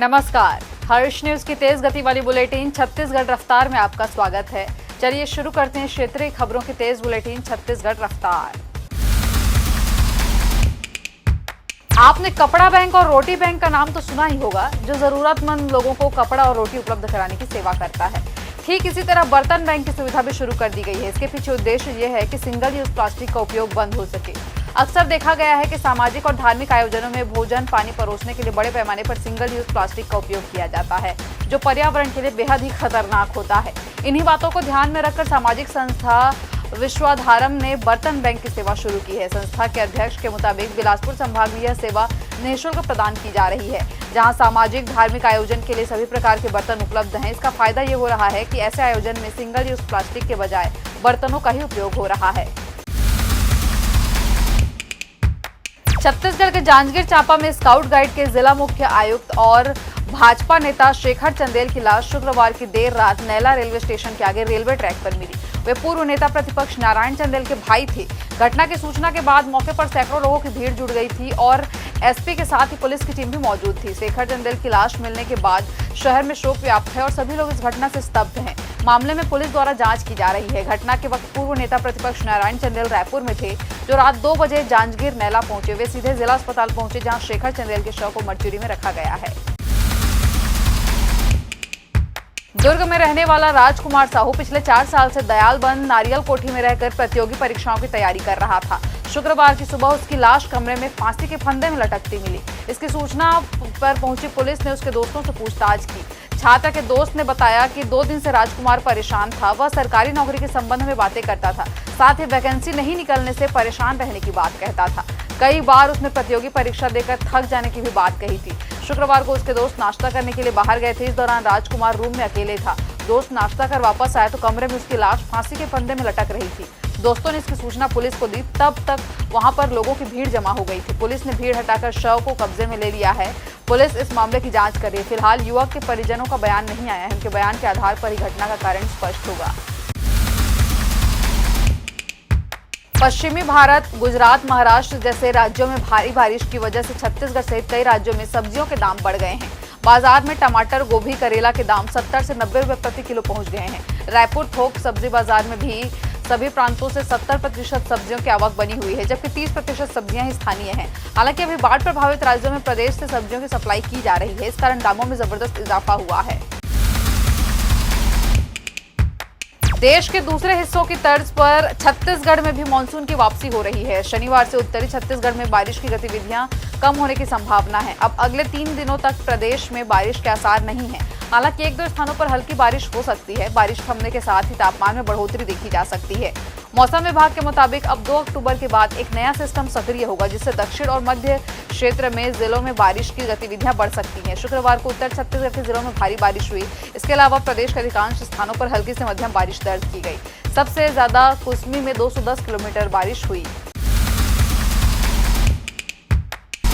नमस्कार, हर्ष न्यूज की तेज गति वाली बुलेटिन छत्तीसगढ़ रफ्तार में आपका स्वागत है। चलिए शुरू करते हैं क्षेत्रीय खबरों की तेज बुलेटिन छत्तीसगढ़ रफ्तार। आपने कपड़ा बैंक और रोटी बैंक का नाम तो सुना ही होगा, जो जरूरतमंद लोगों को कपड़ा और रोटी उपलब्ध कराने की सेवा करता है। ठीक इसी तरह बर्तन बैंक की सुविधा भी शुरू कर दी गई है। इसके पीछे उद्देश्य ये है कि सिंगल यूज प्लास्टिक का उपयोग बंद हो सके। अक्सर देखा गया है कि सामाजिक और धार्मिक आयोजनों में भोजन पानी परोसने के लिए बड़े पैमाने पर सिंगल यूज प्लास्टिक का उपयोग किया जाता है, जो पर्यावरण के लिए बेहद ही खतरनाक होता है। इन्हीं बातों को ध्यान में रखकर सामाजिक संस्था विश्वाधारम ने बर्तन बैंक की सेवा शुरू की है। संस्था के अध्यक्ष के मुताबिक बिलासपुर संभाग में यह सेवा निःशुल्क प्रदान की जा रही है, जहां सामाजिक धार्मिक आयोजन के लिए सभी प्रकार के बर्तन उपलब्ध हैं। इसका फायदा ये हो रहा है कि ऐसे आयोजन में सिंगल यूज प्लास्टिक के बजाय बर्तनों का ही उपयोग हो रहा है। छत्तीसगढ़ के जांजगीर चांपा में स्काउट गाइड के जिला मुख्य आयुक्त और भाजपा नेता शेखर चंदेल की लाश शुक्रवार की देर रात नैला रेलवे स्टेशन के आगे रेलवे ट्रैक पर मिली। वे पूर्व नेता प्रतिपक्ष नारायण चंदेल के भाई थे। घटना की सूचना के बाद मौके पर सैकड़ों लोगों की भीड़ जुट गई थी और एसपी के साथ ही पुलिस की टीम भी मौजूद थी। शेखर चंदेल की लाश मिलने के बाद शहर में शोक व्याप्त है और सभी लोग इस घटना से स्तब्ध हैं। मामले में पुलिस द्वारा जांच की जा रही है। घटना के वक्त पूर्व नेता प्रतिपक्ष नारायण चंदेल रायपुर में थे, जो रात 2 बजे जांजगीर नैला पहुंचे। वे सीधे जिला अस्पताल पहुंचे, जहां शेखर चंदेल के शव को मर्चुरी में रखा गया है। दुर्ग में रहने वाला राजकुमार साहू पिछले 4 साल से दयालबंद नारियल कोठी में रहकर प्रतियोगी परीक्षाओं की तैयारी कर रहा था। शुक्रवार की सुबह उसकी लाश कमरे में फांसी के फंदे में लटकती मिली। इसकी सूचना पर पहुंची पुलिस ने उसके दोस्तों से पूछताछ की। छात्रा के दोस्त ने बताया कि 2 दिन से राजकुमार परेशान था। वह सरकारी नौकरी के संबंध में बातें करता था, साथ ही वैकेंसी नहीं निकलने से परेशान रहने की बात कहता था। कई बार उसने प्रतियोगी परीक्षा देकर थक जाने की भी बात कही थी। शुक्रवार को उसके दोस्त नाश्ता करने के लिए बाहर गए थे। इस दौरान राजकुमार रूम में अकेले था। दोस्त नाश्ता कर वापस आया तो कमरे में उसकी लाश फांसी के फंदे में लटक रही थी। दोस्तों ने इसकी सूचना पुलिस को दी। तब तक वहां पर लोगों की भीड़ जमा हो गई थी। पुलिस ने भीड़ हटाकर शव को कब्जे में ले लिया है। पुलिस इस मामले की जांच कर रही है। फिलहाल युवक के परिजनों का बयान नहीं आया है। उनके बयान के आधार पर ही घटना का कारण स्पष्ट होगा। पश्चिमी भारत, गुजरात, महाराष्ट्र जैसे राज्यों में भारी बारिश की वजह से छत्तीसगढ़ सहित कई राज्यों में सब्जियों के दाम बढ़ गए हैं। बाजार में टमाटर, गोभी, करेला के दाम 70 से 90 रुपए प्रति किलो पहुंच गए हैं। रायपुर थोक सब्जी बाजार में भी सभी प्रांतों से 70% सब्जियों की आवक बनी हुई है, जबकि 30% सब्जियां ही स्थानीय हैं। हालांकि अभी बाढ़ प्रभावित राज्यों में प्रदेश से सब्जियों की सप्लाई की जा रही है। इस कारण दामों में जबरदस्त इजाफा हुआ है। देश के दूसरे हिस्सों की तर्ज पर छत्तीसगढ़ में भी मानसून की वापसी हो रही है। शनिवार से उत्तरी छत्तीसगढ़ में बारिश की गतिविधियां कम होने की संभावना है। अब अगले 3 दिनों तक प्रदेश में बारिश के आसार नहीं है। हालांकि 1-2 स्थानों पर हल्की बारिश हो सकती है। बारिश थमने के साथ ही तापमान में बढ़ोतरी देखी जा सकती है। मौसम विभाग के मुताबिक अब 2 अक्टूबर के बाद एक नया सिस्टम सक्रिय होगा, जिससे दक्षिण और मध्य क्षेत्र में जिलों में बारिश की गतिविधियां बढ़ सकती हैं। शुक्रवार को उत्तर छत्तीसगढ़ के जिलों में भारी बारिश हुई। इसके अलावा प्रदेश के अधिकांश स्थानों पर हल्की से मध्यम बारिश दर्ज की गई। सबसे ज्यादा कुसमी में 210 किलोमीटर बारिश हुई।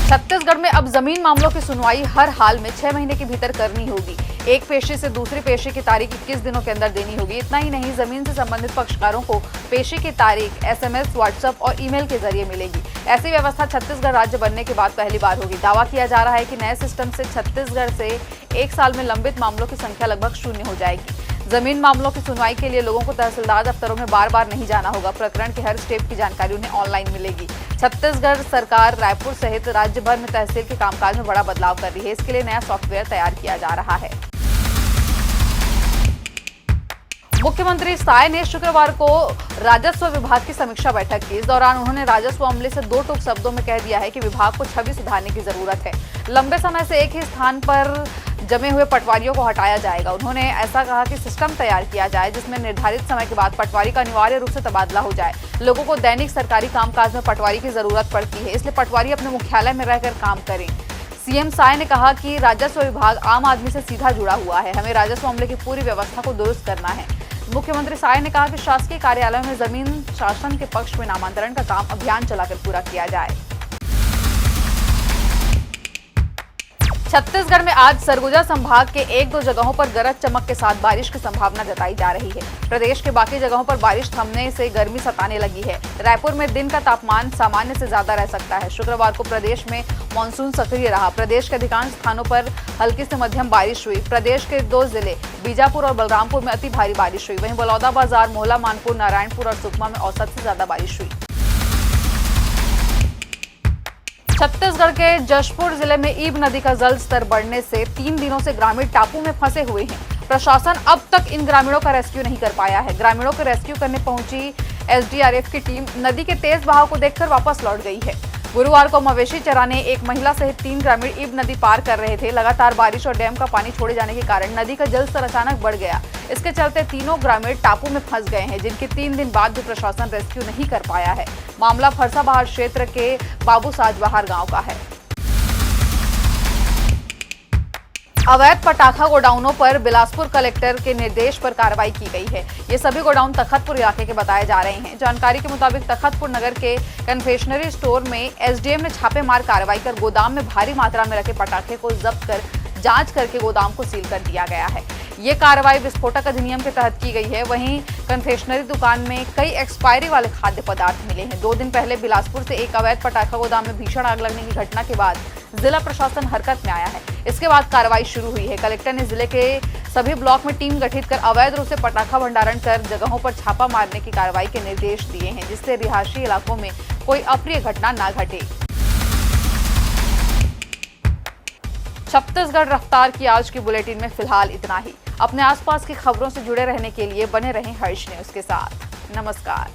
छत्तीसगढ़ में अब जमीन मामलों की सुनवाई हर हाल में 6 महीने के भीतर करनी होगी। एक पेशी से दूसरी पेशी की तारीख 21 दिनों के अंदर देनी होगी। इतना ही नहीं, जमीन से संबंधित पक्षकारों को पेशी की तारीख SMS, व्हाट्सएप और ईमेल के जरिए मिलेगी। ऐसी व्यवस्था छत्तीसगढ़ राज्य बनने के बाद पहली बार होगी। दावा किया जा रहा है कि नए सिस्टम से छत्तीसगढ़ से 1 साल में लंबित मामलों की संख्या लगभग 0 हो जाएगी। जमीन मामलों की सुनवाई के लिए लोगों को तहसीलदार दफ्तरों में बार-बार नहीं जाना होगा। प्रकरण के हर स्टेप की जानकारी उन्हें ऑनलाइन मिलेगी। छत्तीसगढ़ सरकार रायपुर सहित राज्य भर में तहसील के कामकाज में बड़ा बदलाव कर रही है। इसके लिए नया सॉफ्टवेयर तैयार किया जा रहा है। मुख्यमंत्री साय ने शुक्रवार को राजस्व विभाग की समीक्षा बैठक की। इस दौरान उन्होंने राजस्व अमले से 2 टूक शब्दों में कह दिया है कि विभाग को छवि सुधारने की जरूरत है। लंबे समय से एक ही स्थान पर जमे हुए पटवारियों को हटाया जाएगा। उन्होंने ऐसा कहा कि सिस्टम तैयार किया जाए जिसमें निर्धारित समय के बाद पटवारी का अनिवार्य रूप से तबादला हो जाए। लोगों को दैनिक सरकारी कामकाज में पटवारी की जरूरत पड़ती है, इसलिए पटवारी अपने मुख्यालय में रहकर काम करें। सीएम साय ने कहा कि राजस्व विभाग आम आदमी से सीधा जुड़ा हुआ है। हमें राजस्व अमले की पूरी व्यवस्था को दुरुस्त करना है। मुख्यमंत्री साय ने कहा कि शासकीय कार्यालयों में जमीन शासन के पक्ष में नामांतरण का काम अभियान चलाकर पूरा किया जाए। छत्तीसगढ़ में आज सरगुजा संभाग के एक दो जगहों पर गरज चमक के साथ बारिश की संभावना जताई जा रही है। प्रदेश के बाकी जगहों पर बारिश थमने से गर्मी सताने लगी है। रायपुर में दिन का तापमान सामान्य से ज्यादा रह सकता है। शुक्रवार को प्रदेश में मानसून सक्रिय रहा। प्रदेश के अधिकांश स्थानों पर हल्की से मध्यम बारिश हुई। प्रदेश के 2 जिले बीजापुर और बलरामपुर में अति भारी बारिश हुई। वहीं बलौदाबाजार, मोहला, मानपुर, नारायणपुर और सुकमा में औसत से ज्यादा बारिश हुई। छत्तीसगढ़ के जशपुर जिले में ईब नदी का जल स्तर बढ़ने से 3 दिनों से ग्रामीण टापू में फंसे हुए हैं। प्रशासन अब तक इन ग्रामीणों का रेस्क्यू नहीं कर पाया है। ग्रामीणों को रेस्क्यू करने पहुंची एसडीआरएफ की टीम नदी के तेज बहाव को देखकर वापस लौट गई है। गुरुवार को मवेशी चराने एक महिला सहित 3 ग्रामीण ईब नदी पार कर रहे थे। लगातार बारिश और डैम का पानी छोड़े जाने के कारण नदी का जलस्तर अचानक बढ़ गया। इसके चलते तीनों ग्रामीण टापू में फंस गए हैं, जिनके 3 दिन बाद भी प्रशासन रेस्क्यू नहीं कर पाया है। मामला फरसाबहार क्षेत्र के बाबूसाजबहार गांव का है। अवैध पटाखा गोडाउनों पर बिलासपुर कलेक्टर के निर्देश पर कार्रवाई की गई है। ये सभी गोडाउन तखतपुर इलाके के बताए जा रहे हैं। जानकारी के मुताबिक तखतपुर नगर के कन्फेक्शनरी स्टोर में एसडीएम ने छापेमार कार्रवाई कर गोदाम में भारी मात्रा में रखे पटाखे को जब्त कर जांच करके गोदाम को सील कर दिया गया है। ये कार्रवाई विस्फोटक अधिनियम के तहत की गई है। वहीं कन्फेक्शनरी दुकान में कई एक्सपायरी वाले खाद्य पदार्थ मिले हैं। 2 दिन पहले बिलासपुर से एक अवैध पटाखा गोदाम में भीषण आग लगने की घटना के बाद जिला प्रशासन हरकत में आया है। इसके बाद कार्रवाई शुरू हुई है। कलेक्टर ने जिले के सभी ब्लॉक में टीम गठित कर अवैध रूप से पटाखा भंडारण कर जगहों पर छापा मारने की कार्रवाई के निर्देश दिए हैं, जिससे रिहायशी इलाकों में कोई अप्रिय घटना न घटे। छत्तीसगढ़ रफ्तार की आज की बुलेटिन में फिलहाल इतना ही। अपने आसपास की खबरों से जुड़े रहने के लिए बने रहें हर्ष न्यूज के साथ। नमस्कार।